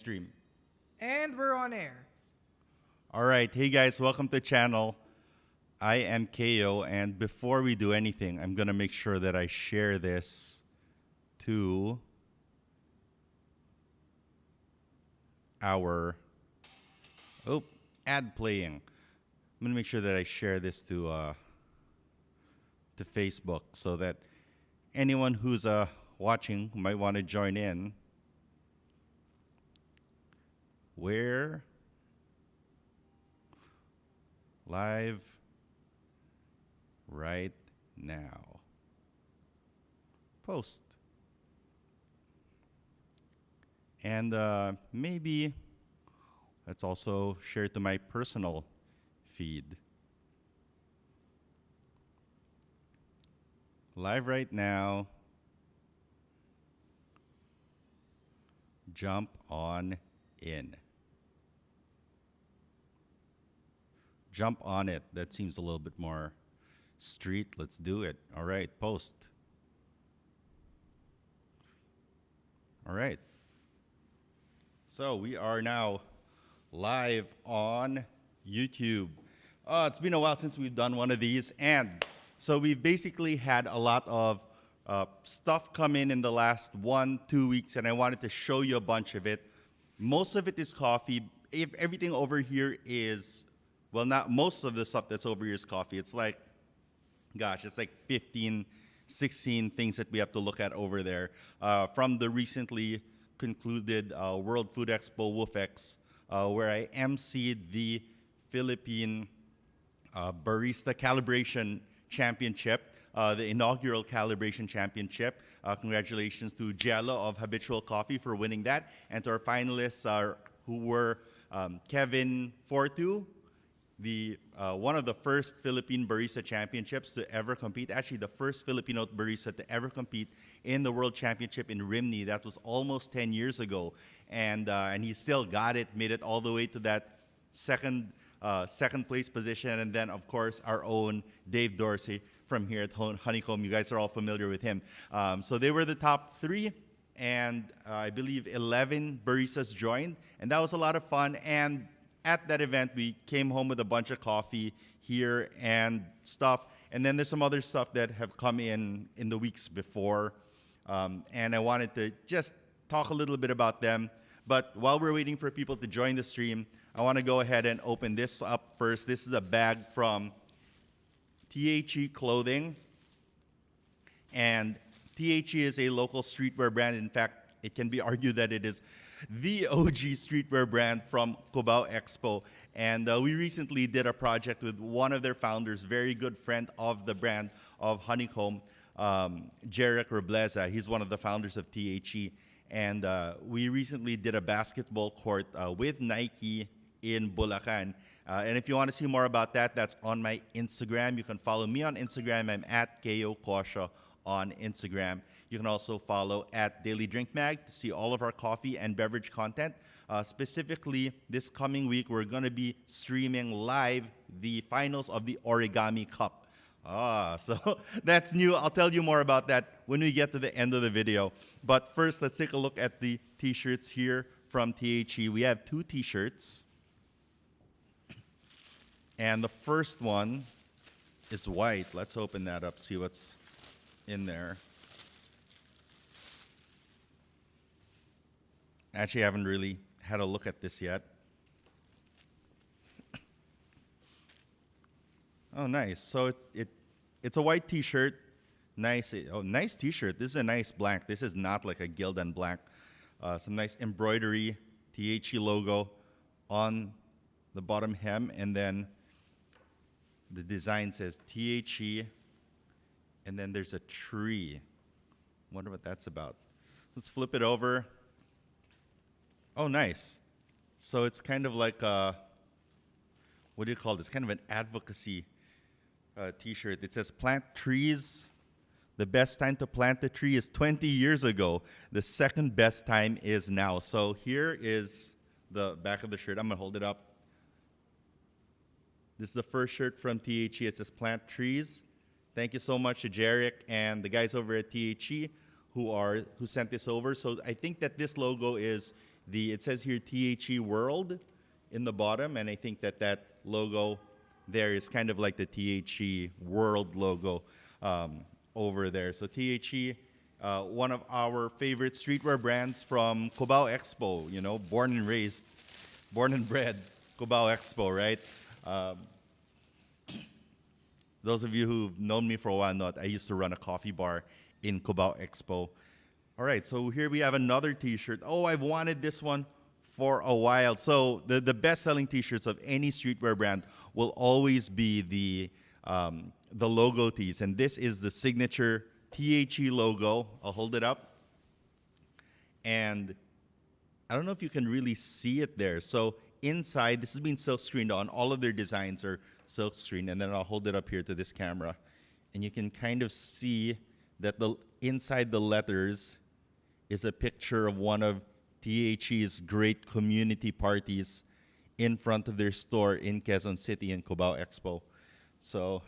stream. And we're on air. All right. Hey, guys. Welcome to the channel. I am Kayo. And before we do anything, I'm going to make sure that I share this to our... Oh, ad playing. I'm going to make sure that I share this to Facebook so that anyone who's watching who might want to join in, we're live right now. Post. And maybe let's also share it to my personal feed. Live right now. Jump on in. Jump on it. That seems a little bit more street. Let's do it. All right, post. All right. So we are now live on YouTube. It's been a while since we've done one of these, and so we've basically had a lot of stuff come in the last 1-2 weeks, and I wanted to show you a bunch of it. Most of it is coffee. If everything over here is, well, not most of the stuff that's over here is coffee. It's like, gosh, it's like 15, 16 things that we have to look at over there. From the recently concluded World Food Expo WFEX, where I emceed the Philippine Barista Calibration Championship, the inaugural Calibration Championship. Congratulations to Jello of Habitual Coffee for winning that, and to our finalists who were Kevin Fortu, the one of the first Philippine Barista Championships to ever compete. Actually, the first Filipino barista to ever compete in the World Championship in Rimini. That was almost 10 years ago, and he still got it, made it all the way to that second place position. And then, of course, our own Dave Dorsey from here at Honeycomb. You guys are all familiar with him. So they were the top 3, and I believe 11 baristas joined, and that was a lot of fun. And at that event, we came home with a bunch of coffee here and stuff. And then there's some other stuff that have come in the weeks before. And I wanted to just talk a little bit about them. But while we're waiting for people to join the stream, I want to go ahead and open this up first. This is a bag from THE Clothing. And THE is a local streetwear brand. In fact, it can be argued that it is the OG streetwear brand from Cubao Expo. And we recently did a project with one of their founders, very good friend of the brand of Honeycomb, Jarek Robleza. He's one of the founders of THE. And we recently did a basketball court with Nike in Bulacan. And if you want to see more about that, that's on my Instagram. You can follow me on Instagram. I'm at Kayo Cosio on Instagram. You can also follow at Daily Drink Mag to see all of our coffee and beverage content. Specifically, this coming week, we're going to be streaming live the finals of the Origami Cup. So that's new. I'll tell you more about that when we get to the end of the video. But first, let's take a look at the t-shirts here from THE. We have 2 t-shirts. And the first one is white. Let's open that up, see what's in there. Actually, I haven't really had a look at this yet. Oh, nice. So it's a white t-shirt. Nice. Oh, nice t-shirt. This is a nice blank. This is not like a Gildan blank. Some nice embroidery, THE logo on the bottom hem, and then the design says THE, and then there's a tree. Wonder what that's about. Let's flip it over. Oh, nice. So it's kind of like a, what do you call this? Kind of an advocacy t-shirt. It says, plant trees. The best time to plant a tree is 20 years ago. The second best time is now. So here is the back of the shirt. I'm going to hold it up. This is the first shirt from THE. It says, plant trees. Thank you so much to Jarek and the guys over at THE who sent this over. So I think that this logo is it says here THE World in the bottom, and I think that logo there is kind of like the THE World logo over there. So THE, one of our favorite streetwear brands from Cubao Expo, you know, born and bred Cubao Expo, right? Those of you who've known me for a while know I used to run a coffee bar in Cubao Expo. All right, so here we have another t-shirt. Oh, I've wanted this one for a while. So the best-selling t-shirts of any streetwear brand will always be the logo tees. And this is the signature THE logo. I'll hold it up. And I don't know if you can really see it there. So inside, this has been silk screened on. All of their designs are silk screened. And then I'll hold it up here to this camera. And you can kind of see that inside the letters is a picture of one of THE's great community parties in front of their store in Quezon City in Cubao Expo. So,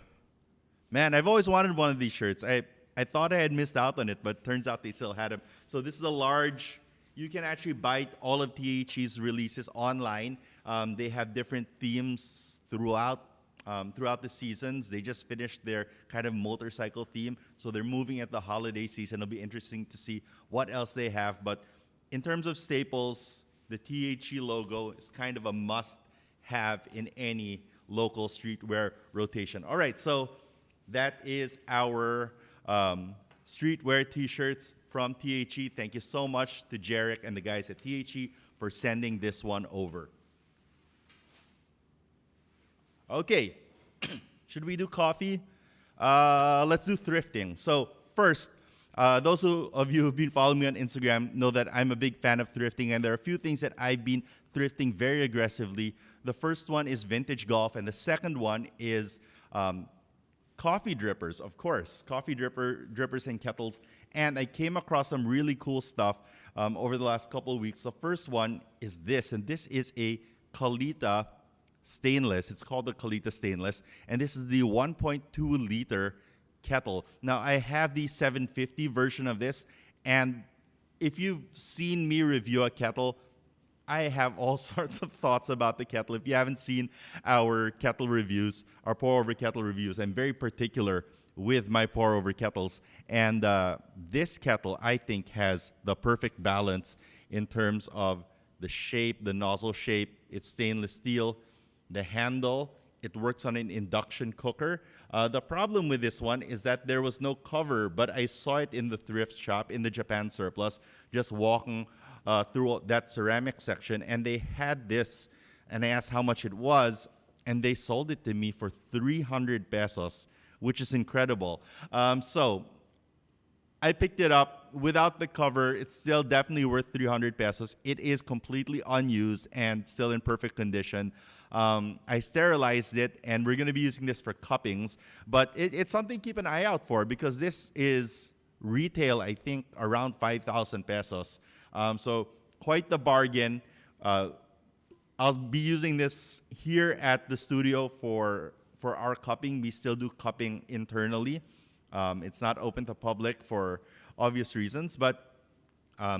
man, I've always wanted one of these shirts. I thought I had missed out on it, but turns out they still had them. So this is a large. You can actually buy all of THE's releases online. They have different themes throughout the seasons. They just finished their kind of motorcycle theme, so they're moving at the holiday season. It'll be interesting to see what else they have. But in terms of staples, the THE logo is kind of a must-have in any local streetwear rotation. All right, so that is our streetwear t-shirts from THE. Thank you so much to Jarek and the guys at THE for sending this one over. Okay, should we do coffee? Let's do thrifting. So first, those of you who've been following me on Instagram know that I'm a big fan of thrifting, and there are a few things that I've been thrifting very aggressively. The first one is vintage golf, and the second one is coffee drippers, of course, coffee drippers and kettles. And I came across some really cool stuff over the last couple of weeks. The first one is this, and this is a Calita stainless. It's called the Calita stainless, and this is the 1.2 liter kettle. Now, I have the 750 version of this, and if you've seen me review a kettle, I have all sorts of thoughts about the kettle. If you haven't seen our kettle reviews, our pour-over kettle reviews, I'm very particular with my pour-over kettles. And this kettle, I think, has the perfect balance in terms of the shape, the nozzle shape. It's stainless steel. The handle, it works on an induction cooker. The problem with this one is that there was no cover, but I saw it in the thrift shop in the Japan surplus, just walking through that ceramic section, and they had this, and I asked how much it was, and they sold it to me for 300 pesos, which is incredible. So I picked it up without the cover. It's still definitely worth 300 pesos. It is completely unused and still in perfect condition. I sterilized it, and we're going to be using this for cuppings, but it's something to keep an eye out for, because this is retail, I think, around 5,000 pesos. So quite the bargain. I'll be using this here at the studio for our cupping. We still do cupping internally. It's not open to public for obvious reasons, but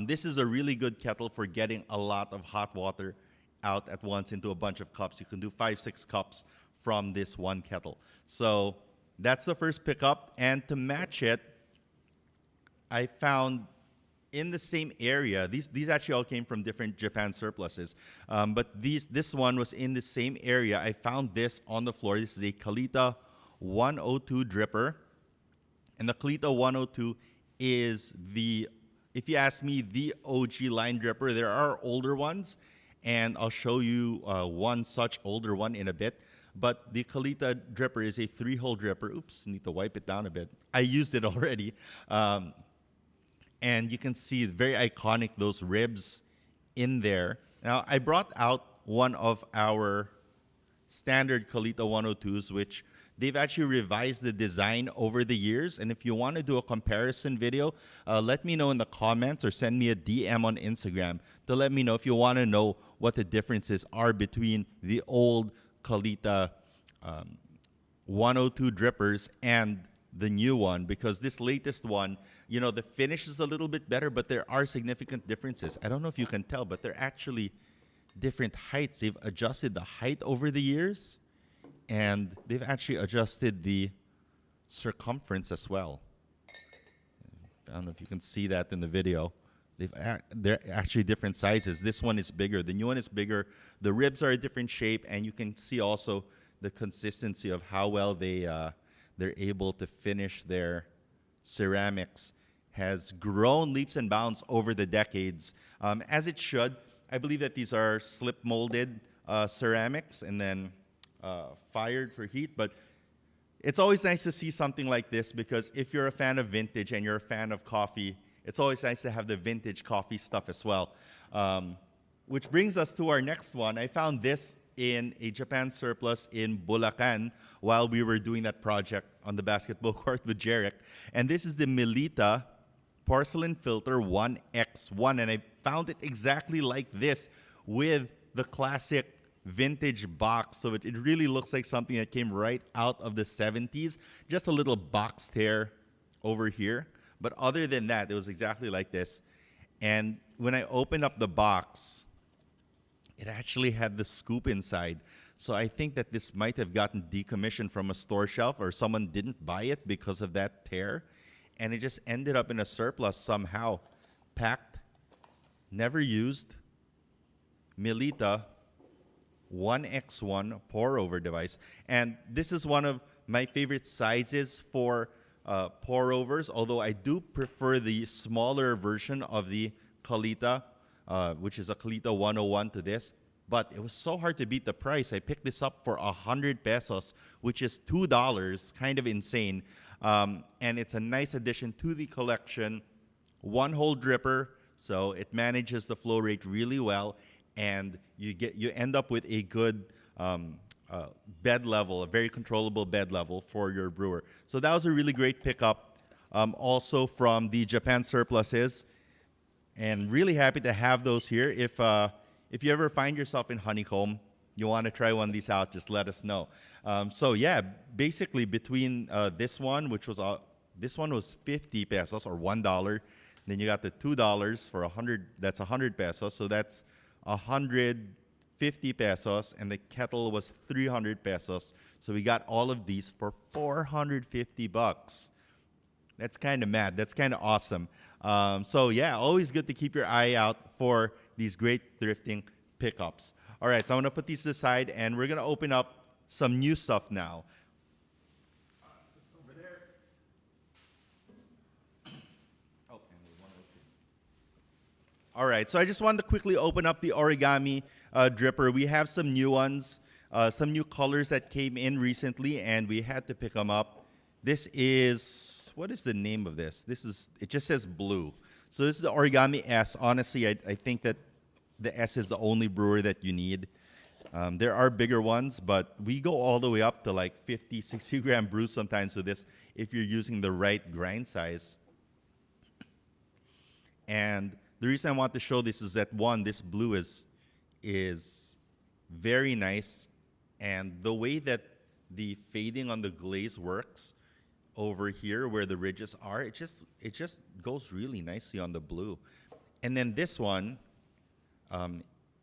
this is a really good kettle for getting a lot of hot water out at once into a bunch of cups. You can do 5-6 cups from this one kettle. So that's the first pickup. And to match it, I found in the same area, these actually all came from different Japan surpluses, but this one was in the same area. I found this on the floor. This is a Calita 102 dripper. And the Calita 102 is if you ask me, the OG line dripper. There are older ones, and I'll show you one such older one in a bit. But the Calita dripper is a 3-hole dripper. Oops, need to wipe it down a bit. I used it already. And you can see very iconic, those ribs in there. Now, I brought out one of our standard Calita 102s, which they've actually revised the design over the years. And if you want to do a comparison video, let me know in the comments or send me a DM on Instagram to let me know if you want to know what the differences are between the old Calita 102 drippers and the new one, because this latest one You know, the finish is a little bit better, but there are significant differences. I don't know if you can tell, but they're actually different heights. They've adjusted the height over the years, and they've actually adjusted the circumference as well. I don't know if you can see that in the video. They're actually different sizes. This one is bigger. The new one is bigger. The ribs are a different shape, and you can see also the consistency of how well they're able to finish their ceramics has grown leaps and bounds over the decades, as it should. I believe that these are slip molded ceramics and then fired for heat, but it's always nice to see something like this, because if you're a fan of vintage and you're a fan of coffee, it's always nice to have the vintage coffee stuff as well. Which brings us to our next one. I found this in a Japan surplus in Bulacan while we were doing that project on the basketball court with Jarek. And this is the Calita porcelain filter 1X1. And I found it exactly like this with the classic vintage box. So it really looks like something that came right out of the 70s. Just a little box tear over here. But other than that, it was exactly like this. And when I opened up the box, it actually had the scoop inside. So I think that this might have gotten decommissioned from a store shelf, or someone didn't buy it because of that tear. And it just ended up in a surplus somehow. Packed, never used, Calita 1X1 pour-over device. And this is one of my favorite sizes for pour-overs, although I do prefer the smaller version of the Calita, which is a Calita 101 to this. But it was so hard to beat the price. I picked this up for 100 pesos, which is $2, kind of insane. And it's a nice addition to the collection. One-hole dripper, so it manages the flow rate really well, and you end up with a good bed level, a very controllable bed level for your brewer. So that was a really great pickup, also from the Japan surpluses, and really happy to have those here. If you ever find yourself in Honeycomb, you want to try one of these out, just let us know. So yeah, basically between this one, which was this one was 50 pesos or $1. Then you got the $2 for 100. That's 100 pesos. So that's 150 pesos, and the kettle was 300 pesos. So we got all of these for 450 bucks. That's kind of mad. That's kind of awesome. So yeah, always good to keep your eye out for these great thrifting pickups. All right, so I'm gonna put these aside, and we're gonna open up some new stuff now. It's over there. Oh, and there's one over here. All right, so I just wanted to quickly open up the origami dripper. We have some new ones, some new colors that came in recently, and we had to pick them up. This is, what is the name of this? It just says blue. So this is the Origami S. Honestly, I think that the S is the only brewer that you need. There are bigger ones, but we go all the way up to like 50, 60 gram brews sometimes with this if you're using the right grind size. And the reason I want to show this is that, one, this blue is very nice, and the way that the fading on the glaze works over here where the ridges are, it just goes really nicely on the blue. And then this one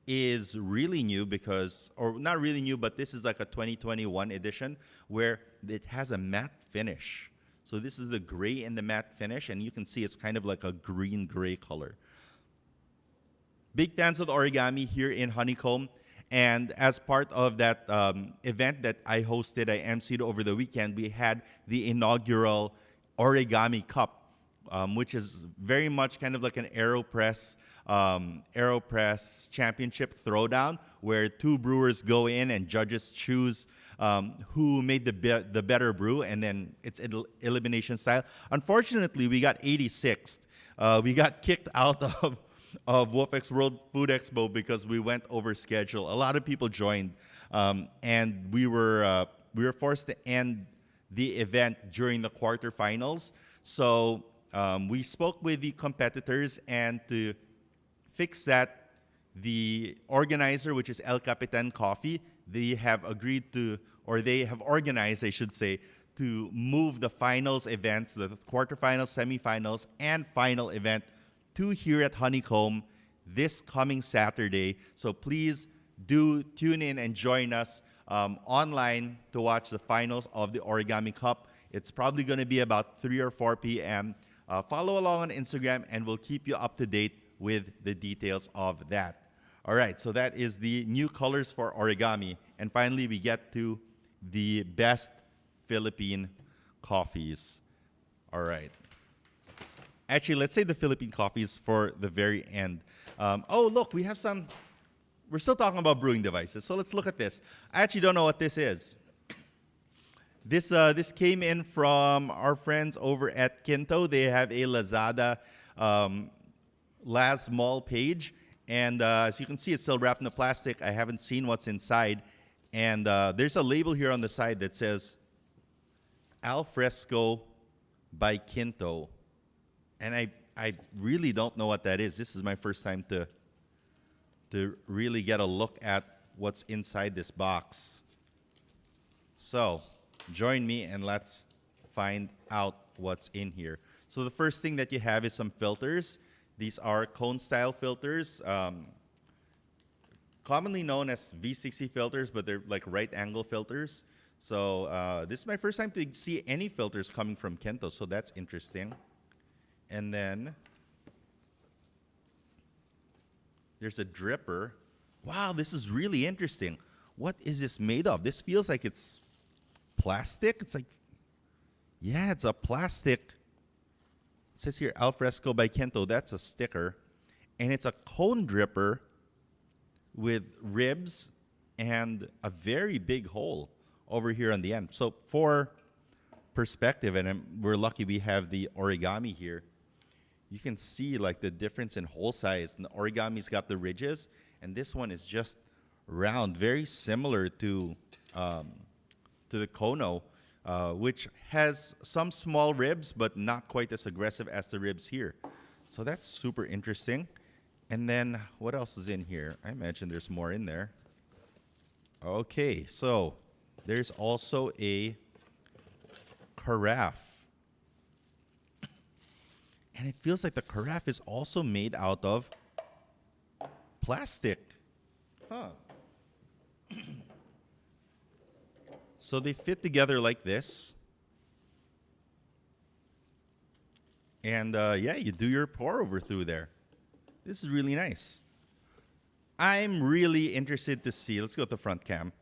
is really new because, or not really new, but this is like a 2021 edition where it has a matte finish. So this is the gray and the matte finish, and you can see it's kind of like a green-gray color. Big fans of the origami here in Honeycomb. And as part of that event that I hosted, I emceed over the weekend, we had the inaugural Origami Cup, which is very much kind of like an AeroPress championship throwdown, where two brewers go in and judges choose who made the better brew, and then it's elimination style. Unfortunately, we got 86th. We got kicked out of WOFEX World Food Expo because we went over schedule. A lot of people joined, and we were forced to end the event during the quarterfinals. So we spoke with the competitors, and to fix that, the organizer, which is El Capitan Coffee, they have agreed to, or they have organized, I should say, to move the finals events, the quarterfinals, semifinals, and final event to here at Honeycomb this coming Saturday. So please do tune in and join us online to watch the finals of the Origami Cup. It's probably going to be about 3 or 4 p.m. Follow along on Instagram, and we'll keep you up to date with the details of that. All right, so that is the new colors for origami. And finally, we get to the best Philippine coffees. All right. Actually, let's say the Philippine coffees for the very end. Oh, look, we have some. We're still talking about brewing devices, so let's look at this. I actually don't know what this is. This came in from our friends over at Kinto. They have a Lazada last mall page. And as you can see, it's still wrapped in the plastic. I haven't seen what's inside. And there's a label here on the side that says Al Fresco by Kinto. And I really don't know what that is. This is my first time to really get a look at what's inside this box. So join me and let's find out what's in here. So the first thing that you have is some filters. These are cone-style filters, commonly known as V60 filters, but they're like right-angle filters. So this is my first time to see any filters coming from Kento, so that's interesting. And then there's a dripper. Wow, this is really interesting. What is this made of? This feels like it's plastic. It's like, yeah, it's a plastic. It says here, Al Fresco by Kento. That's a sticker. And it's a cone dripper with ribs and a very big hole over here on the end. So for perspective, and we're lucky we have the origami here, you can see like the difference in hole size. And the origami's got the ridges, and this one is just round, very similar to the Kono. Which has some small ribs, but not quite as aggressive as the ribs here. So that's super interesting. And then what else is in here? I imagine there's more in there. Okay, so there's also a carafe. And it feels like the carafe is also made out of plastic. Huh. So they fit together like this. And yeah, you do your pour over through there. This is really nice. I'm really interested to see, let's go to the front cam.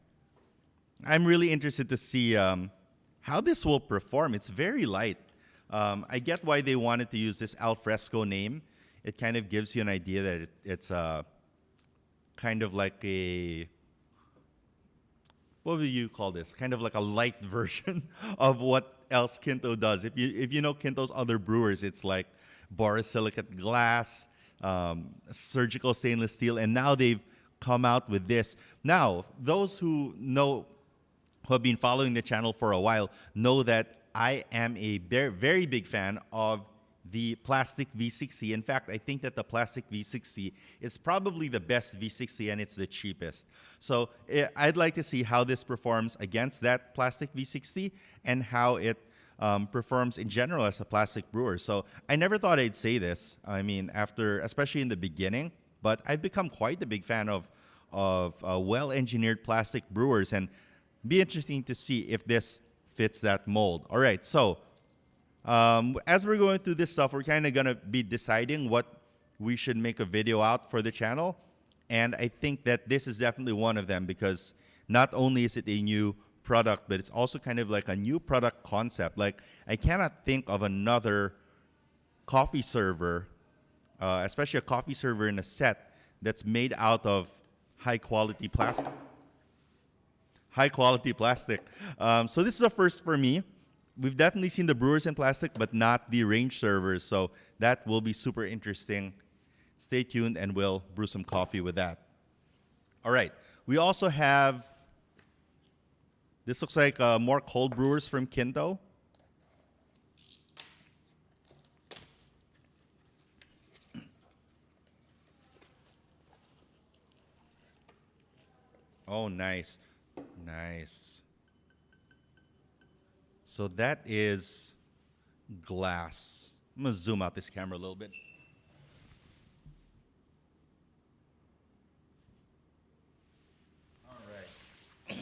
I'm really interested to see how this will perform. It's very light. I get why they wanted to use this Al Fresco name. It kind of gives you an idea that it's kind of like a, what would you call this? Kind of like a light version of what else Kinto does. If you know Kinto's other brewers, it's like borosilicate glass, surgical stainless steel, and now they've come out with this. Now, those who have been following the channel for a while know that I am a very, very big fan of the plastic V60. In fact, I think that the plastic V60 is probably the best V60 and it's the cheapest. So I'd like to see how this performs against that plastic V60 and how it performs in general as a plastic brewer. So I never thought I'd say this. I mean, especially in the beginning, but I've become quite a big fan of well-engineered plastic brewers, and be interesting to see if this fits that mold. All right, so as we're going through this stuff, we're kind of going to be deciding what we should make a video out for the channel. And I think that this is definitely one of them, because not only is it a new product, but it's also kind of like a new product concept. Like, I cannot think of another coffee server, especially a coffee server in a set, that's made out of high-quality plastic. High-quality plastic. So this is a first for me. We've definitely seen the brewers in plastic, but not the range servers. So that will be super interesting. Stay tuned, and we'll brew some coffee with that. All right. We also have, this looks like more cold brewers from Kinto. Oh, nice. Nice. So that is glass. I'm going to zoom out this camera a little bit. All right.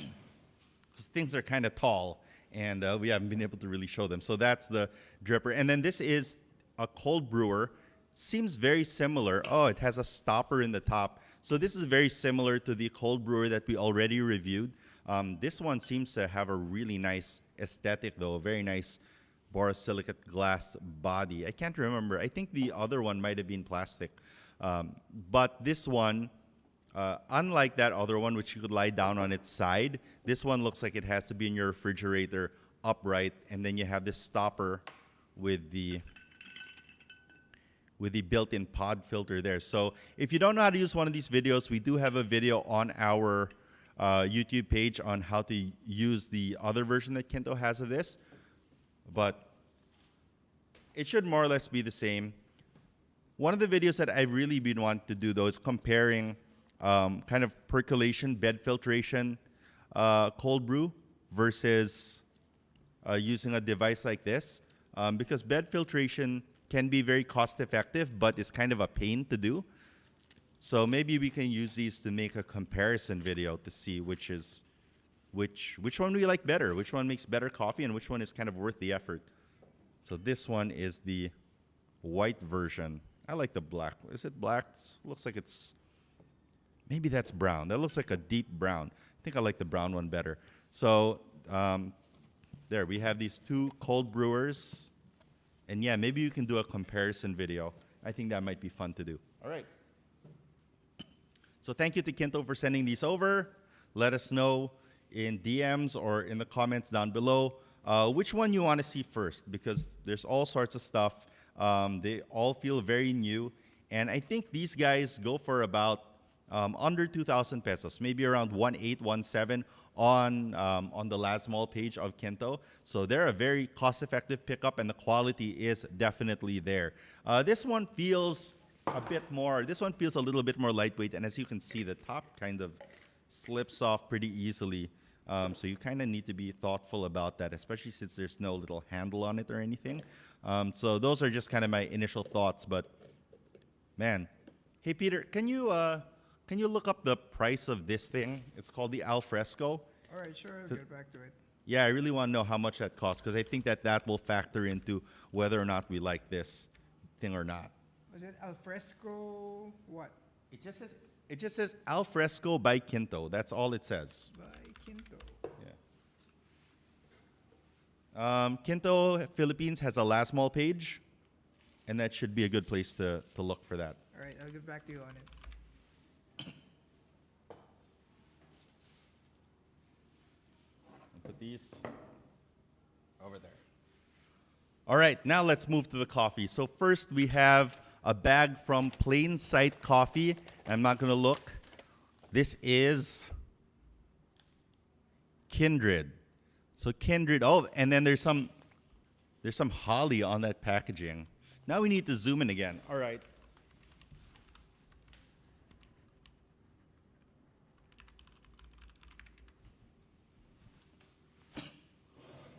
Things are kind of tall, and we haven't been able to really show them. So that's the dripper. And then this is a cold brewer. Seems very similar. Oh, it has a stopper in the top. So this is very similar to the cold brewer that we already reviewed. This one seems to have a really nice aesthetic, though. A very nice borosilicate glass body. I can't remember. I think the other one might have been plastic. But this one, unlike that other one, which you could lie down on its side, this one looks like it has to be in your refrigerator upright. And then you have this stopper with the built-in pod filter there. So if you don't know how to use one of these videos, we do have a video on our YouTube page on how to use the other version that Kento has of this. But it should more or less be the same. One of the videos that I've really been wanting to do, though, is comparing kind of percolation, bed filtration, cold brew versus using a device like this. Because bed filtration can be very cost-effective, but it's kind of a pain to do. So maybe we can use these to make a comparison video to see which one we like better, which one makes better coffee, and which one is kind of worth the effort. So this one is the white version. I like the black. Is it black? Looks like it's, maybe that's brown. That looks like a deep brown. I think I like the brown one better. So there, we have these two cold brewers. And yeah, maybe you can do a comparison video. I think that might be fun to do. All right. So thank you to Kento for sending these over. Let us know in DMs or in the comments down below which one you want to see first, because there's all sorts of stuff. They all feel very new. And I think these guys go for about under 2,000 pesos, maybe around 1.8, 1.7 on the last mall page of Kento. So they're a very cost-effective pickup, and the quality is definitely there. This one feels a bit more, this one feels a little bit more lightweight, and as you can see, the top kind of slips off pretty easily. So you kind of need to be thoughtful about that, especially since there's no little handle on it or anything. So those are just kind of my initial thoughts, but man. Hey, Peter, can you look up the price of this thing? It's called the Alfresco. All right, sure, I'll get back to it. Yeah, I really want to know how much that costs, because I think that will factor into whether or not we like this thing or not. Was it Alfresco what? It just says Alfresco by Kento. That's all it says. By Kento. Yeah. Kento Philippines has a last mall page, and that should be a good place to look for that. All right, I'll get back to you on it. Put these over there. All right, now let's move to the coffee. So first we have a bag from Plain Sight Coffee. I'm not going to look. This is Kindred. So Kindred. Oh, and then there's some holly on that packaging. Now we need to zoom in again. All right.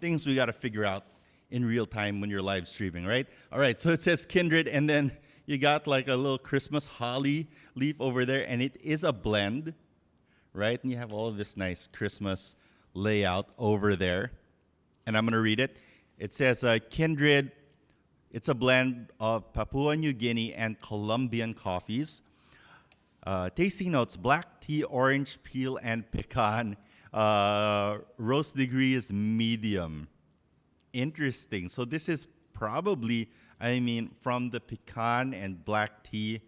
Things we got to figure out in real time when you're live streaming, right? All right, so it says Kindred, and then you got like a little Christmas holly leaf over there, and it is a blend, right? And you have all of this nice Christmas layout over there. And I'm going to read it. It says Kindred, it's a blend of Papua New Guinea and Colombian coffees. Tasting notes, black tea, orange peel, and pecan. Roast degree is medium. Interesting. So this is probably, from the pecan and black tea,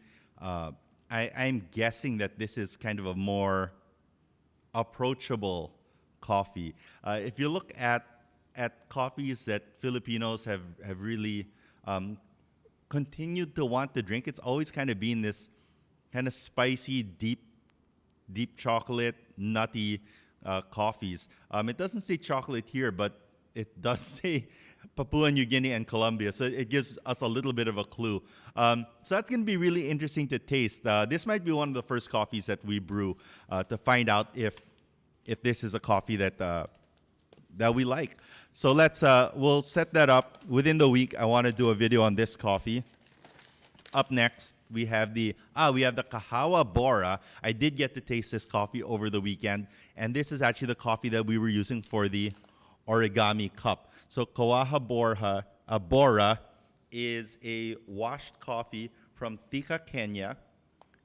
I'm guessing that this is kind of a more approachable coffee. If you look at coffees that Filipinos have really continued to want to drink, it's always kind of been this kind of spicy, deep chocolate, nutty coffees. It doesn't say chocolate here, but it does say Papua New Guinea and Colombia, so it gives us a little bit of a clue. So that's going to be really interesting to taste. This might be one of the first coffees that we brew to find out if this is a coffee that that we like. So we'll set that up within the week. I want to do a video on this coffee. Up next, we have the Kahawa Bora. I did get to taste this coffee over the weekend, and this is actually the coffee that we were using for the origami cup. So Kahawa Bora is a washed coffee from Thika, Kenya,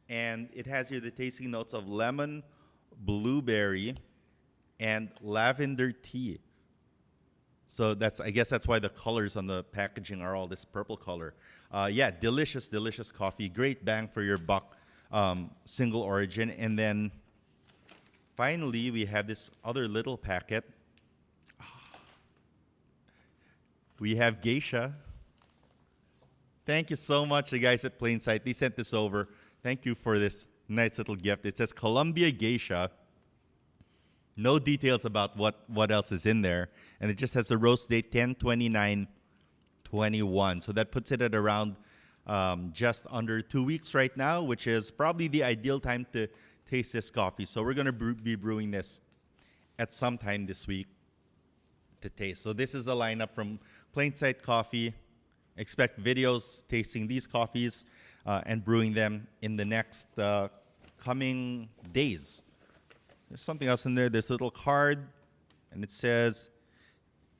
and it has here the tasting notes of lemon, blueberry, and lavender tea. So I guess that's why the colors on the packaging are all this purple color. Yeah, delicious, delicious coffee. Great bang for your buck, single origin. And then finally, we have this other little packet. We have geisha. Thank you so much, the guys at Plainsight. They sent this over. Thank you for this nice little gift. It says Colombia Geisha. No details about what else is in there. And it just has the roast date 10/29/21. So that puts it at around just under 2 weeks right now, which is probably the ideal time to taste this coffee. So we're going to be brewing this at some time this week to taste. So this is a lineup from Plainsight Coffee. Expect videos tasting these coffees and brewing them in the next coming days. There's something else in there. There's a little card, and it says,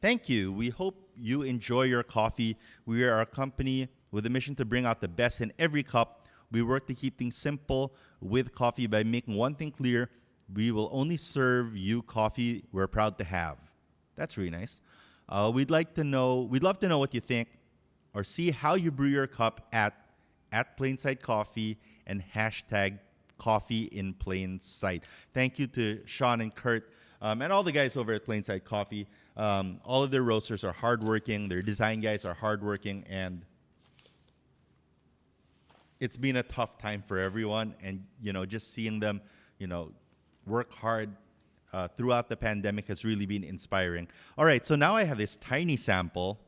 "Thank you. We hope you enjoy your coffee. We are a company with a mission to bring out the best in every cup. We work to keep things simple with coffee by making one thing clear. We will only serve you coffee we're proud to have." That's really nice. We'd love to know what you think or see how you brew your cup at Plainsight Coffee and hashtag Coffee in Plain Sight. Thank you to Sean and Kurt and all the guys over at Plainsight Coffee. All of their roasters are hardworking. Their design guys are hardworking, and it's been a tough time for everyone. And just seeing them, work hard throughout the pandemic has really been inspiring. All right, so now I have this tiny sample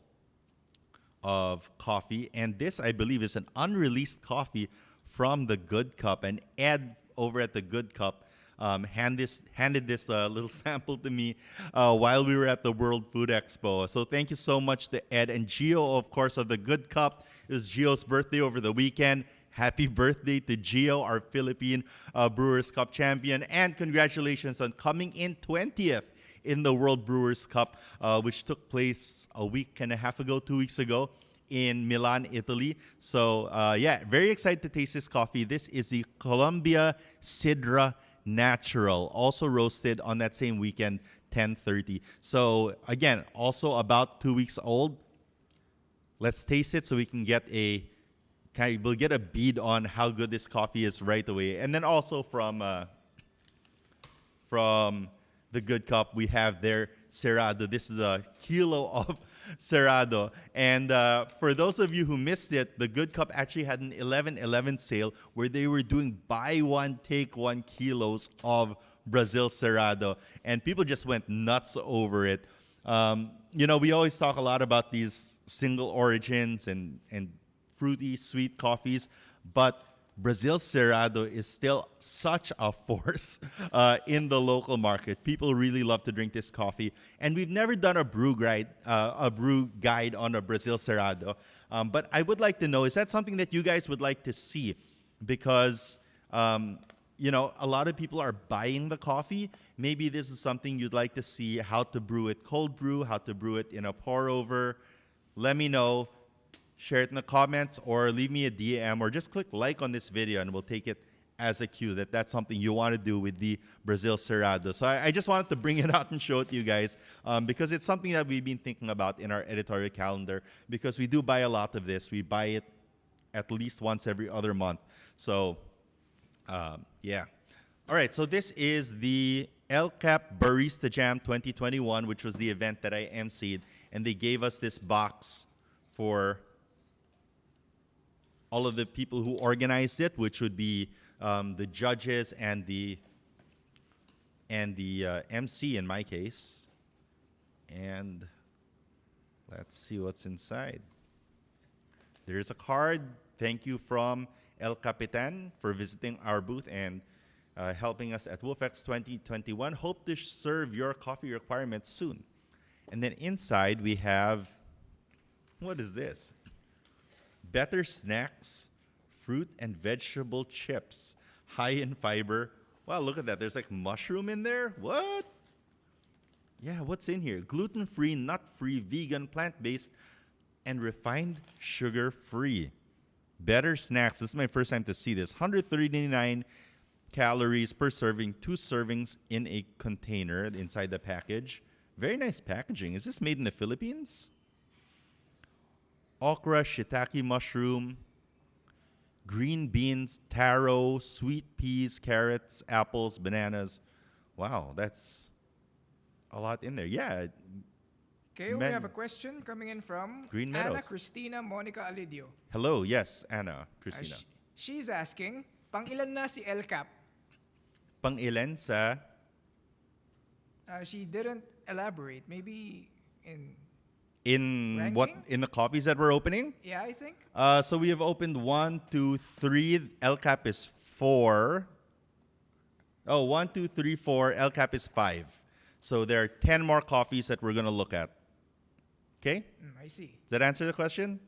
of coffee, and this, I believe, is an unreleased coffee from the Good Cup. And Ed over at the Good Cup handed this little sample to me while we were at the World Food Expo. So thank you so much to Ed and Gio, of course, of the Good Cup. It was Gio's birthday over the weekend. Happy birthday to Gio, our Philippine Brewers Cup champion, and congratulations on coming in 20th in the World Brewers Cup, which took place a week and a half ago, 2 weeks ago, in Milan, Italy. So yeah, very excited to taste this coffee. This is the Colombia Sidra Natural, also roasted on that same weekend, 10/30. So again, also about 2 weeks old. Let's taste it so we can get we'll get a bead on how good this coffee is right away. And then also from the Good Cup, we have their Cerrado. This is a kilo of Cerrado. And for those of you who missed it, the Good Cup actually had an 11/11 sale where they were doing buy one, take 1 kilos of Brazil Cerrado. And people just went nuts over it. We always talk a lot about these single origins and fruity, sweet coffees, but Brazil Cerrado is still such a force in the local market. People really love to drink this coffee, and we've never done a brew guide on a Brazil Cerrado. But I would like to know, is that something that you guys would like to see? Because a lot of people are buying the coffee. Maybe this is something you'd like to see: how to brew it cold brew, how to brew it in a pour over. Let me know. Share it in the comments or leave me a DM or just click like on this video, and we'll take it as a cue that that's something you want to do with the Brazil Cerrado. So I just wanted to bring it out and show it to you guys because it's something that we've been thinking about in our editorial calendar, because we do buy a lot of this. We buy it at least once every other month. So yeah. All right, so this is the Lcap Barista Jam 2021, which was the event that I emceed, and they gave us this box for all of the people who organized it, which would be the judges and the MC in my case. And let's see what's inside. There's a card. Thank you from El Capitan for visiting our booth and helping us at WolfX 2021. Hope to serve your coffee requirements soon. And then inside we have, what is this? Better Snacks, fruit and vegetable chips, high in fiber. Wow, look at that. There's like mushroom in there. What? Yeah, what's in here? Gluten-free, nut-free, vegan, plant-based, and refined sugar-free. Better Snacks. This is my first time to see this. 139 calories per serving, 2 servings in a container inside the package. Very nice packaging. Is this made in the Philippines? Okra, shiitake mushroom, green beans, taro, sweet peas, carrots, apples, bananas. Wow, that's a lot in there. Yeah. Okay, we have a question coming in from Green Anna Meadows. Cristina Monica Alidio. Hello. Yes, Anna, Christina. She's asking, pang ilan na si Lcap? Pang ilan sa... She didn't elaborate. Maybe in In what? ranking? In the coffees that we're opening? Yeah, I think. So we have opened 1, 2, 3. Lcap is 4. Oh, 1, 2, 3, 4. Lcap is 5. So there are 10 more coffees that we're going to look at. Okay? I see. Does that answer the question?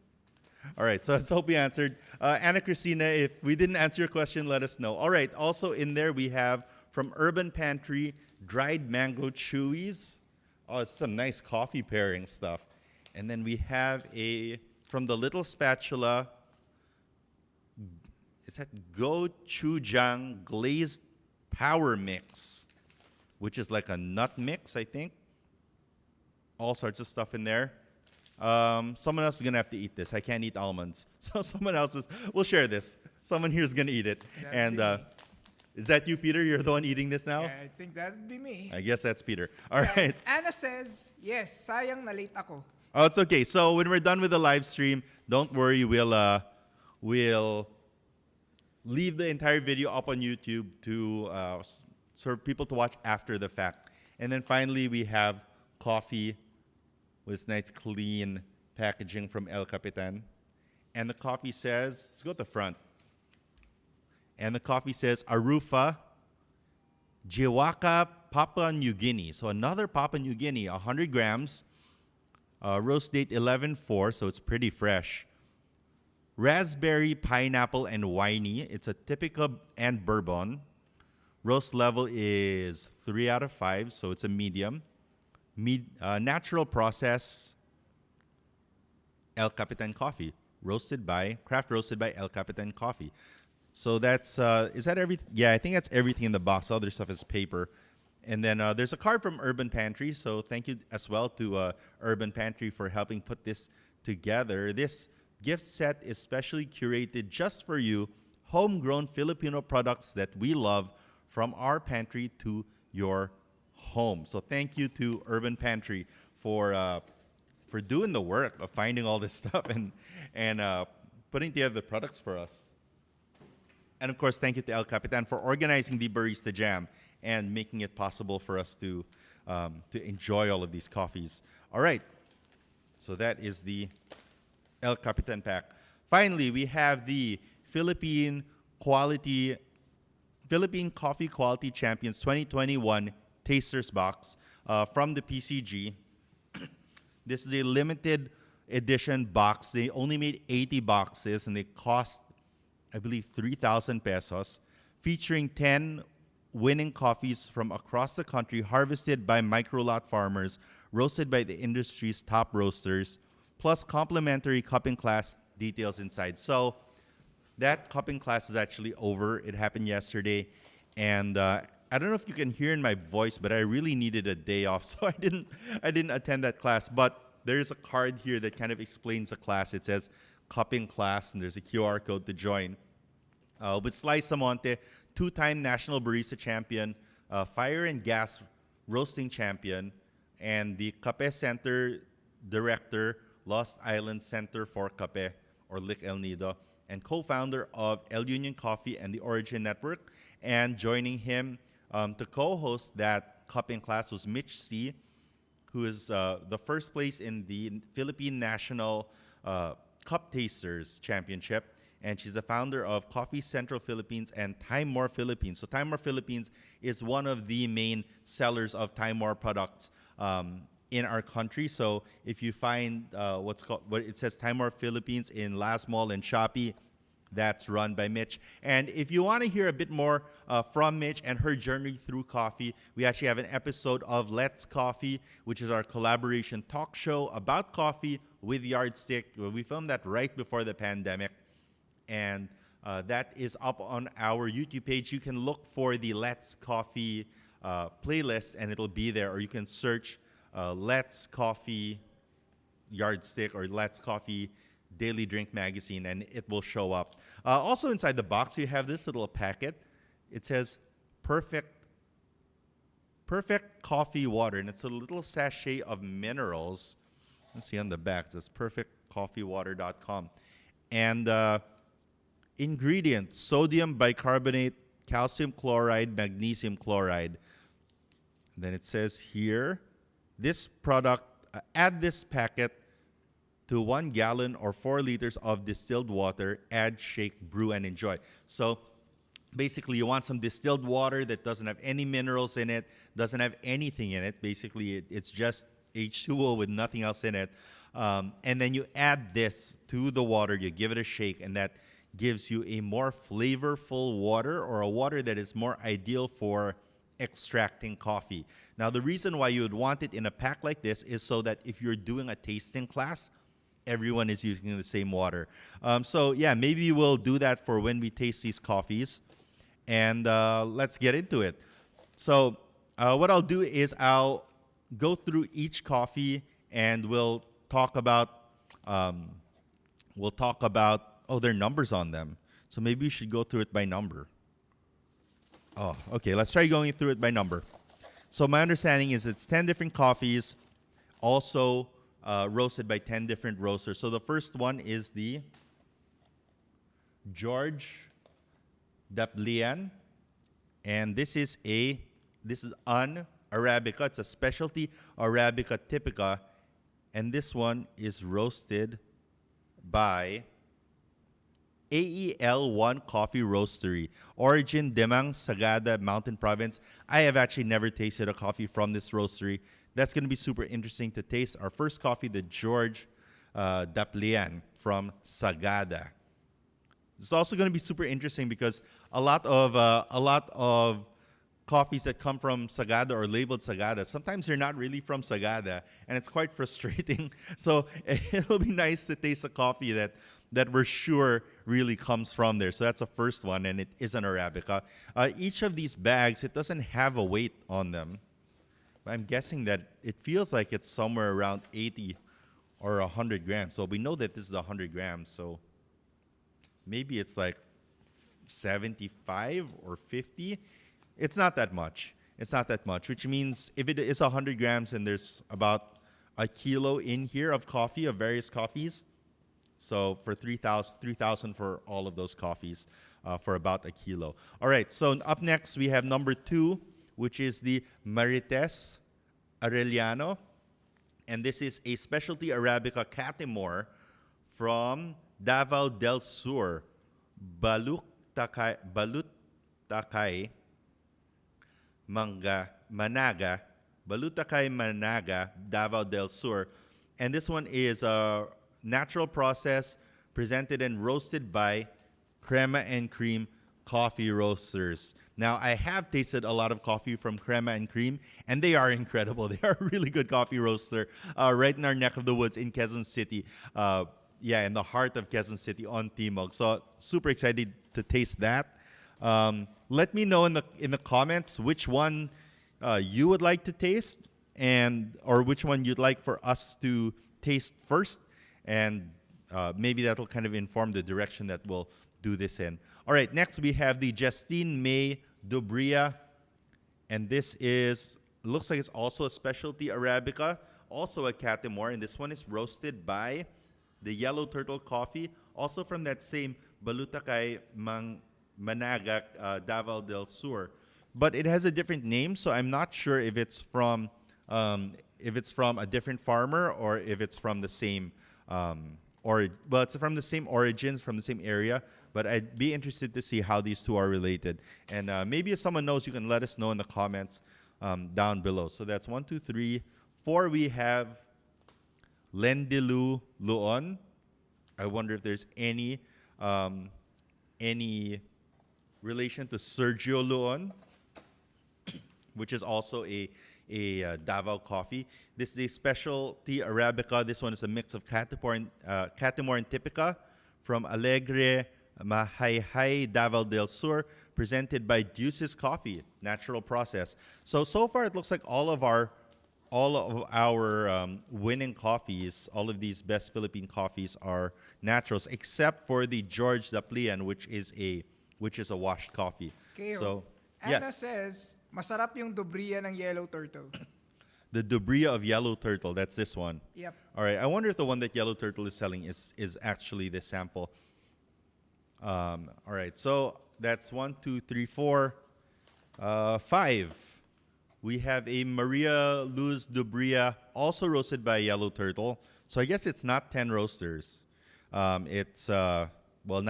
All right, so let's hope we answered. Anna Cristina, if we didn't answer your question, let us know. All right, also in there we have from Urban Pantry, dried mango chewies. Oh, it's some nice coffee pairing stuff. And then we have from the Little Spatula, is that gochujang glazed power mix, which is like a nut mix, I think. All sorts of stuff in there. Someone else is going to have to eat this. I can't eat almonds. So someone else we'll share this. Someone here is going to eat it. And is that you, Peter? You're the one eating this now? Yeah, I think that'd be me. I guess that's Peter. All right. Anna says, yes, sayang na late ako. Oh, it's okay. So when we're done with the live stream, don't worry. We'll leave the entire video up on YouTube to for people to watch after the fact. And then finally, we have coffee with nice clean packaging from El Capitan. And the coffee says, let's go to the front. And the coffee says Arufa Jiwaka Papua New Guinea. So another Papua New Guinea, 100 grams. Roast date 11/4, so it's pretty fresh. Raspberry, pineapple, and winey. It's a typical and bourbon. Roast level is 3 out of 5, so it's a medium. Natural process El Capitan coffee, craft roasted by El Capitan coffee. So that's is that everything? Yeah, I think that's everything in the box. Other stuff is paper. And then there's a card from Urban Pantry. So thank you as well to Urban Pantry for helping put this together. This gift set is specially curated just for you, homegrown Filipino products that we love from our pantry to your home. So thank you to Urban Pantry for doing the work of finding all this stuff and putting together the products for us. And of course, thank you to El Capitan for organizing the Barista Jam and making it possible for us to enjoy all of these coffees. All right, so that is the El Capitan pack. Finally, we have the Philippine Coffee Quality Champions 2021 Tasters Box from the PCG. This is a limited edition box. They only made 80 boxes and they cost, I believe, 3,000 pesos, featuring 10 winning coffees from across the country, harvested by micro-lot farmers, roasted by the industry's top roasters, plus complimentary cupping class details inside. So that cupping class is actually over. It happened yesterday. And I don't know if you can hear in my voice, but I really needed a day off, so I didn't attend that class. But there's a card here that kind of explains the class. It says cupping class, and there's a QR code to join. With Sly Samonte, 2-time National Barista Champion, Fire and Gas Roasting Champion, and the Cape Center Director, Lost Island Center for Cape, or Lic El Nido, and co-founder of El Union Coffee and the Origin Network. And joining him to co-host that cupping class was Mitch C., who is the first place in the Philippine National Cup Tasters Championship. And she's the founder of Coffee Central Philippines and Time More Philippines. So Time More Philippines is one of the main sellers of Time More products in our country. So if you find what it says Timor Philippines in Last Mall and Shopee, that's run by Mitch. And if you want to hear a bit more from Mitch and her journey through coffee, we actually have an episode of Let's Coffee, which is our collaboration talk show about coffee with Yardstick. We filmed that right before the pandemic. And that is up on our YouTube page. You can look for the Let's Coffee playlist, and it'll be there. Or you can search Let's Coffee Yardstick or Let's Coffee Daily Drink Magazine, and it will show up. Also inside the box, you have this little packet. It says Perfect Coffee Water, and it's a little sachet of minerals. Let's see on the back. It says perfectcoffeewater.com. And ingredients: sodium bicarbonate, calcium chloride, magnesium chloride. And then it says here, this product, add this packet to 1 gallon or 4 liters of distilled water, add, shake, brew, and enjoy. So basically, you want some distilled water that doesn't have any minerals in it, doesn't have anything in it. Basically, it's just H2O with nothing else in it. And then you add this to the water, you give it a shake, and that gives you a more flavorful water, or a water that is more ideal for extracting coffee. Now, the reason why you would want it in a pack like this is so that if you're doing a tasting class, everyone is using the same water. So yeah, maybe we'll do that for when we taste these coffees. And let's get into it. So what I'll do is I'll go through each coffee, and we'll talk about there are numbers on them. So maybe we should go through it by number. Oh, okay. Let's try going through it by number. So my understanding is it's 10 different coffees, also roasted by 10 different roasters. So the first one is the Dublian, and this is an Arabica. It's a specialty Arabica Typica, and this one is roasted by AEL1 Coffee Roastery, origin Demang Sagada Mountain Province. I have actually never tasted a coffee from this roastery. That's going to be super interesting to taste. Our first coffee, the Dublian from Sagada. It's also going to be super interesting because a lot of coffees that come from Sagada or labeled Sagada, sometimes they're not really from Sagada, and it's quite frustrating. So it'll be nice to taste a coffee that we're sure really comes from there. So that's the first one, and it is an Arabica. Each of these bags, it doesn't have a weight on them. I'm guessing that it feels like it's somewhere around 80 or 100 grams. So we know that this is 100 grams. So maybe it's like 75 or 50. It's not that much. It's not that much, which means if it is 100 grams and there's about a kilo in here of coffee, of various coffees. So for 3,000 for all of those coffees for about a kilo. All right, so up next we have number 2, which is the Marites Arellano. And this is a specialty Arabica Catimor from Davao del Sur, Balutacay, Managa, Davao del Sur. And this one is a natural process presented and roasted by Crema and Cream Coffee Roasters. Now, I have tasted a lot of coffee from Crema and Cream, and they are incredible. They are a really good coffee roaster right in our neck of the woods in Quezon City. In the heart of Quezon City on Timog. So super excited to taste that. Let me know in the comments which one you would like to taste, or which one you'd like for us to taste first, and maybe that'll kind of inform the direction that we'll do this in. All right, next we have the Justine May Dubria, and this looks like it's also a specialty Arabica, also a Catimor, and this one is roasted by the Yellow Turtle Coffee, also from that same Balutacay Managa, Davao del Sur, but it has a different name, so I'm not sure if it's from a different farmer or if it's from the same it's from the same origins, from the same area. But I'd be interested to see how these two are related, and maybe if someone knows, you can let us know in the comments down below. So that's 1, 2, 3, 4, we have Lendilu Luon. I wonder if there's any relation to Sergio Luon, which is also a Davao coffee. This is a specialty Arabica. This one is a mix of Catimor and Typica from Alegre, Mahayhay, Davao del Sur, presented by Deuces Coffee, natural process. So far it looks like all of our winning coffees, all of these best Philippine coffees are naturals, except for the George Daplian, which is a washed coffee. Kayo, So Anna yes, says, masarap yung Dubria ng Yellow Turtle. the Dubria of Yellow Turtle. That's this one. Yep. All right. I wonder if the one that Yellow Turtle is selling is actually this sample. All right. So that's 1, 2, 3, 4, 5. We have a Maria Luz Dubria, also roasted by Yellow Turtle. So I guess it's not 10 roasters. Now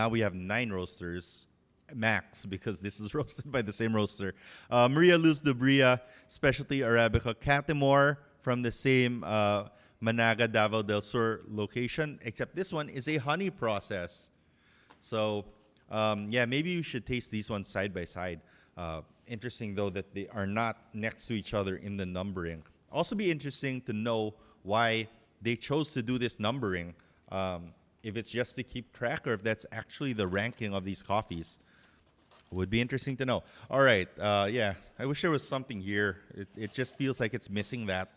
we have 9 roasters max because this is roasted by the same roaster. Maria Luz Dubria, specialty Arabica, Catimor from the same Managa, Davao del Sur location, except this one is a honey process. So maybe we should taste these ones side by side. Interesting, though, that they are not next to each other in the numbering. Also be interesting to know why they chose to do this numbering. If it's just to keep track or if that's actually the ranking of these coffees. Would be interesting to know. All right. I wish there was something here. It just feels like it's missing that.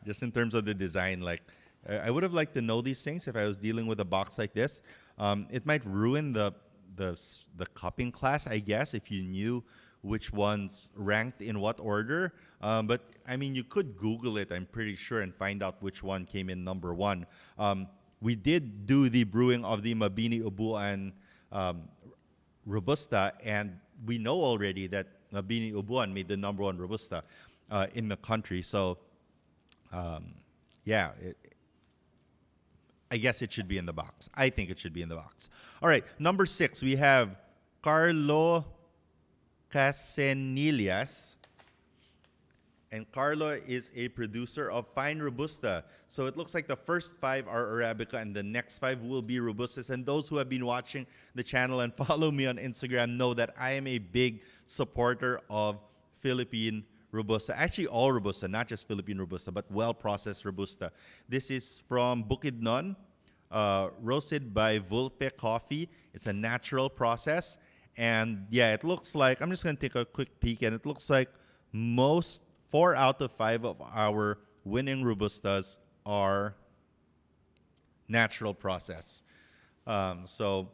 Just in terms of the design. Like, I would have liked to know these things if I was dealing with a box like this. It might ruin the cupping class, I guess, if you knew which ones ranked in what order. But I mean, you could Google it, I'm pretty sure, and find out which one came in number 1. We did do the brewing of the Mabini Ubuan Robusta, and we know already that Mabini Ubuan made the number 1 Robusta in the country. So, I guess it should be in the box. I think it should be in the box. All right, number 6, we have Carlo Casenelias. And Carlo is a producer of fine Robusta. So it looks like the first 5 are Arabica and the next 5 will be Robustas. And those who have been watching the channel and follow me on Instagram know that I am a big supporter of Philippine Robusta. Actually, all Robusta, not just Philippine Robusta, but well-processed Robusta. This is from Bukidnon, roasted by Vulpe Coffee. It's a natural process. And it looks like, I'm just going to take a quick peek, and it looks like 4 out of 5 of our winning Robustas are natural process. So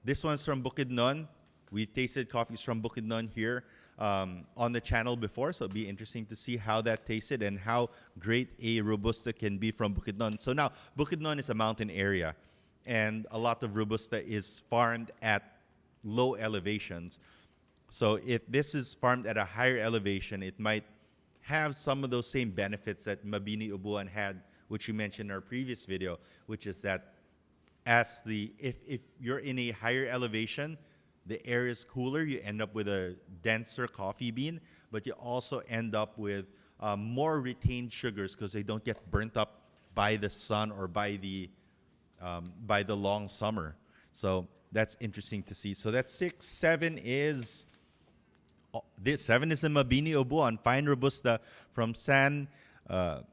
this one's from Bukidnon. We've tasted coffees from Bukidnon here on the channel before, so it'll be interesting to see how that tasted and how great a Robusta can be from Bukidnon. So now, Bukidnon is a mountain area, and a lot of Robusta is farmed at low elevations. So if this is farmed at a higher elevation, it might have some of those same benefits that Mabini Ubuan had, which we mentioned in our previous video, which is that if you're in a higher elevation, the air is cooler, you end up with a denser coffee bean, but you also end up with more retained sugars because they don't get burnt up by the sun or by the long summer. So that's interesting to see. So that's 6. 7 is... This 7 is a Mabini Ubuan, fine Robusta from San Elias,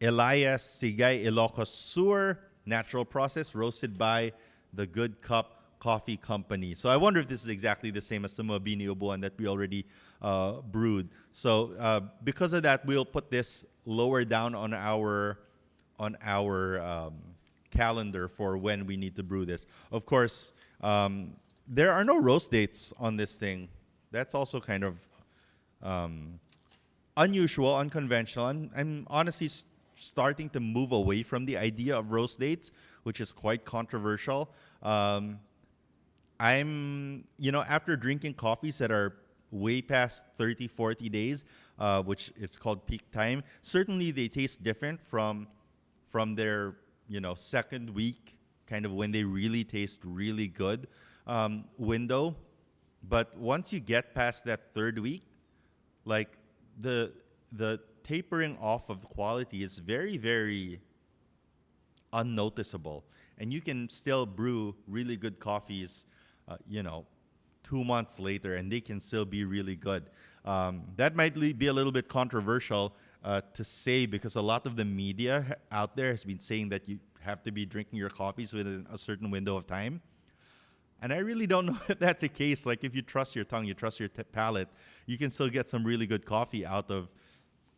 Sigay, Ilocos Sur, natural process, roasted by the Good Cup Coffee Company. So I wonder if this is exactly the same as the Mabini Ubuan that we already brewed. So because of that, we'll put this lower down on our calendar for when we need to brew this. Of course, there are no roast dates on this thing. That's also kind of unusual, unconventional. I'm honestly starting to move away from the idea of roast dates, which is quite controversial. After drinking coffees that are way past 30, 40 days, which is called peak time, certainly they taste different from their, second week, kind of when they really taste really good window. But once you get past that third week, like the tapering off of quality is very, very unnoticeable. And you can still brew really good coffees, 2 months later, and they can still be really good. That might be a little bit controversial to say, because a lot of the media out there has been saying that you have to be drinking your coffees within a certain window of time. And I really don't know if that's the case. Like, if you trust your tongue, you trust your palate, you can still get some really good coffee out of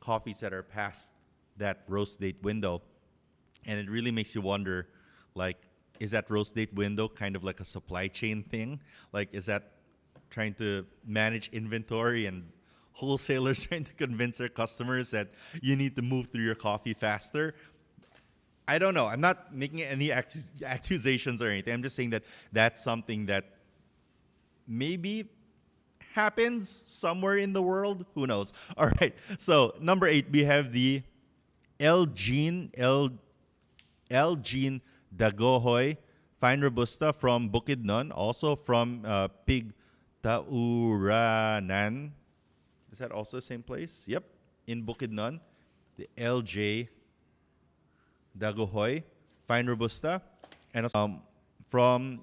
coffees that are past that roast date window. And it really makes you wonder, like, is that roast date window kind of like a supply chain thing? Like, is that trying to manage inventory and wholesalers trying to convince their customers that you need to move through your coffee faster? I don't know. I'm not making any accusations or anything. I'm just saying that that's something that maybe happens somewhere in the world. Who knows? All right. So number 8, we have the Elgin Dagohoy Fine Robusta from Bukidnon, also from Pigtauranan. Is that also the same place? Yep, in Bukidnon. The LJ Dagohoy Fine Robusta. And from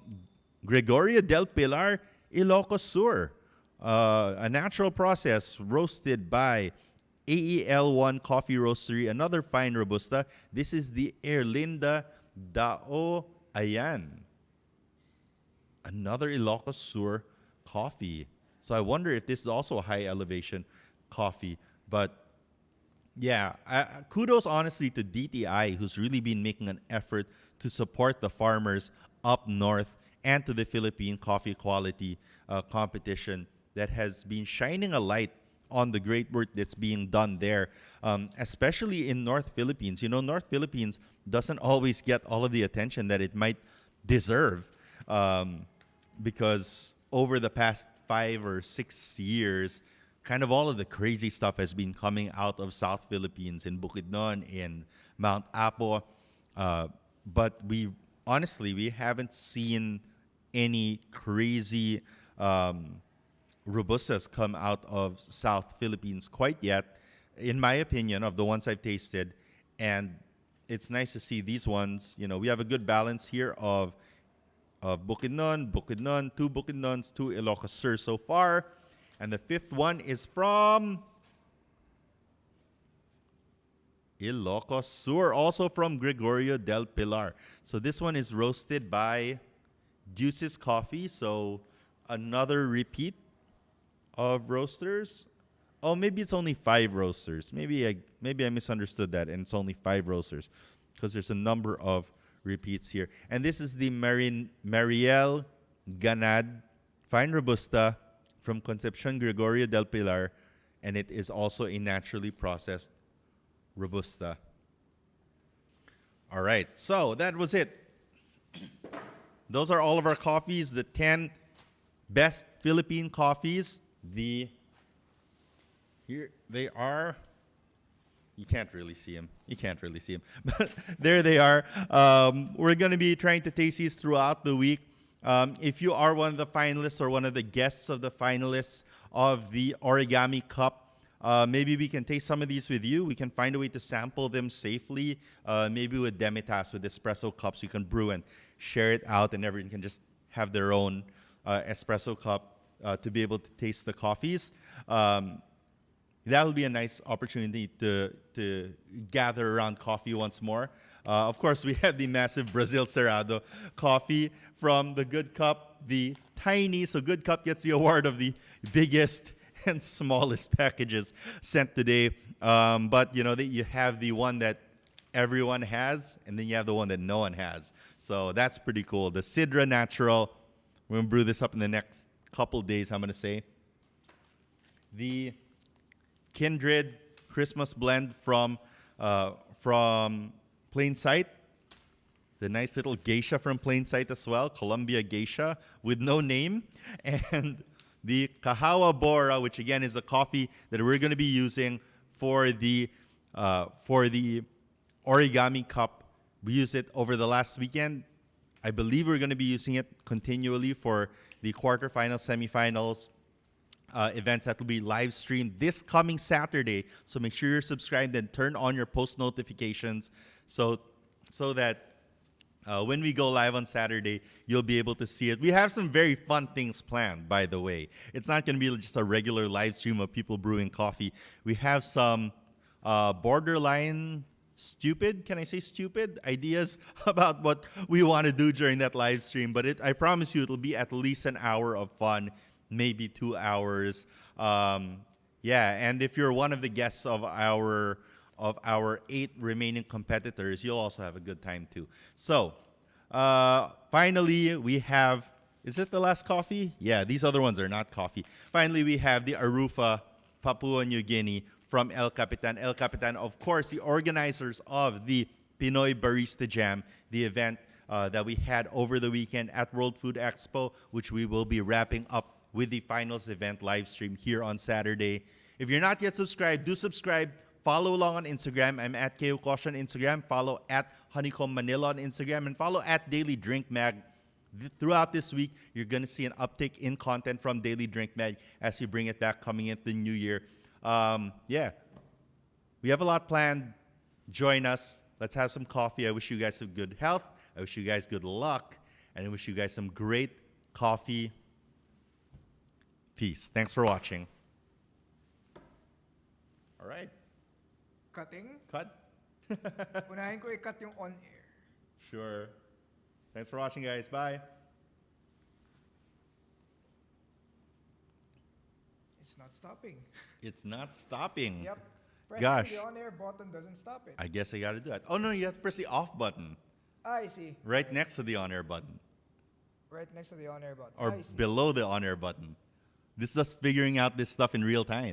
Gregorio del Pilar, Ilocos Sur. A natural process roasted by AEL1 Coffee Roastery, another fine Robusta. This is the Erlinda Dao Ayan. Another Ilocos Sur coffee. So I wonder if this is also a high elevation coffee. But yeah, kudos honestly to DTI, who's really been making an effort to support the farmers up north, and to the Philippine coffee quality competition that has been shining a light on the great work that's being done there, especially in North Philippines. You know, North Philippines doesn't always get all of the attention that it might deserve, because over the past 5 or 6 years, kind of all of the crazy stuff has been coming out of South Philippines, in Bukidnon, in Mount Apo. But we haven't seen any crazy Robustas come out of South Philippines quite yet, in my opinion, of the ones I've tasted. And it's nice to see these ones. You know, we have a good balance here of Bukidnon, 2 Bukidnons, 2 Ilocos Sur so far. And the 5th one is from Ilocos Sur, also from Gregorio del Pilar. So this one is roasted by Deuces Coffee. So another repeat of roasters. Oh, maybe it's only 5 roasters. Maybe I misunderstood that, and it's only 5 roasters, because there's a number of repeats here. And this is the Mariel Ganad Fine Robusta from Concepcion Gregorio del Pilar, and it is also a naturally processed Robusta. All right, so that was it. Those are all of our coffees, the 10 best Philippine coffees. Here they are. You can't really see them. But there they are. We're going to be trying to taste these throughout the week. If you are one of the finalists or one of the guests of the finalists of the Origami Cup, maybe we can taste some of these with you. We can find a way to sample them safely, maybe with Demitas, with espresso cups. You can brew and share it out, and everyone can just have their own espresso cup to be able to taste the coffees. That'll be a nice opportunity to gather around coffee once more. Of course, we have the massive Brazil Cerrado coffee from the Good Cup, the tiny. So Good Cup gets the award of the biggest and smallest packages sent today. But you have the one that everyone has, and then you have the one that no one has. So that's pretty cool. The Sidra Natural. We're gonna brew this up in the next couple days, I'm gonna say. The Kindred Christmas blend from Plain Sight. The nice little geisha from Plain Sight as well, Columbia geisha with no name. And the Kahawa Bora, which again is the coffee that we're going to be using for the Origami Cup. We used it over the last weekend. I believe we're going to be using it continually for the quarterfinals, semifinals, events that will be live streamed this coming Saturday. So make sure you're subscribed and turn on your post notifications so that when we go live on Saturday, you'll be able to see it. We have some very fun things planned, by the way. It's not going to be just a regular live stream of people brewing coffee. We have some borderline stupid, can I say stupid, ideas about what we want to do during that live stream. But I promise you, it'll be at least an hour of fun, maybe 2 hours. And if you're one of the guests of our 8 remaining competitors, you'll also have a good time too. So, finally, we have, is it the last coffee? Yeah, these other ones are not coffee. Finally, we have the Arufa Papua New Guinea from El Capitan. El Capitan, of course, the organizers of the Pinoy Barista Jam, the event that we had over the weekend at World Food Expo, which we will be wrapping up with the finals event live stream here on Saturday. If you're not yet subscribed, do subscribe. Follow along on Instagram. I'm at Kayo Cosio on Instagram. Follow at Honeycomb Manila on Instagram. And follow at Daily Drink Mag. Throughout this week, you're going to see an uptick in content from Daily Drink Mag as we bring it back coming into the new year. We have a lot planned. Join us. Let's have some coffee. I wish you guys some good health. I wish you guys good luck. And I wish you guys some great coffee. Peace. Thanks for watching. All right. Cutting? Cut? Unahin ko i-cut yung on-air. Sure. Thanks for watching, guys. Bye. It's not stopping. It's not stopping. Yep. Pressing Gosh. the on-air button doesn't stop it. I guess I got to do that. Oh, no, you have to press the off button. I see. Right next to the on-air button. Right next to the on-air button. Or I see. below the on-air button. This is us figuring out this stuff in real time.